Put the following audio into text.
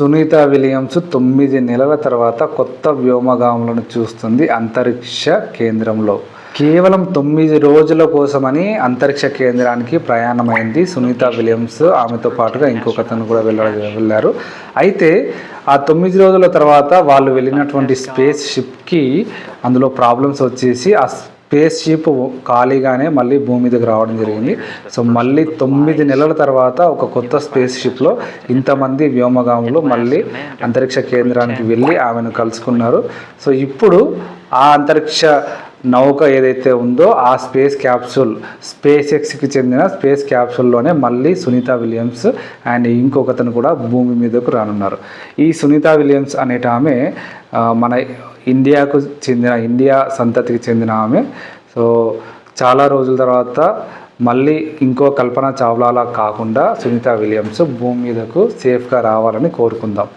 Sunitha Williams 9 నెలల తర్వాత కొత్త వ్యోమగాములను చూస్తుంది అంతరిక్ష కేంద్రంలో. కేవలం 9 రోజుల కోసమని అంతరిక్ష కేంద్రానికి ప్రయాణమైంది సునీత విలియమ్స్. ఆమెతో పాటుగా ఇంకొకతను కూడా వెళ్ళారు. అయితే ఆ 9 రోజుల తర్వాత వాళ్ళు వెళ్ళినటువంటి స్పేస్ షిప్కి అందులో ప్రాబ్లమ్స్ వచ్చేసి ఆ స్పేస్ షిప్ ఖాళీగానే మళ్ళీ భూమి మీదకి రావడం జరిగింది. సో మళ్ళీ 9 నెలల తర్వాత ఒక కొత్త స్పేస్ షిప్లో ఇంతమంది వ్యోమగాములు మళ్ళీ అంతరిక్ష కేంద్రానికి వెళ్ళి ఆమెను కలుసుకున్నారు. సో ఇప్పుడు ఆ అంతరిక్ష నౌక ఏదైతే ఉందో ఆ స్పేస్ క్యాప్సూల్ స్పేస్ ఎక్స్కి చెందిన స్పేస్ క్యాప్సూల్లోనే మళ్ళీ సునీత విలియమ్స్ అండ్ ఇంకొకతను కూడా భూమి మీదకు రానున్నారు. ఈ సునీత విలియమ్స్ అనేట ఆమె మన ఇండియాకు చెందిన ఇండియా సంతతికి చెందిన ఆమె. సో చాలా రోజుల తర్వాత మళ్ళీ ఇంకో కల్పన చావ్లాలా కాకుండా సునీత విలియమ్స్ భూమి మీదకు సేఫ్గా రావాలని కోరుకుందాం.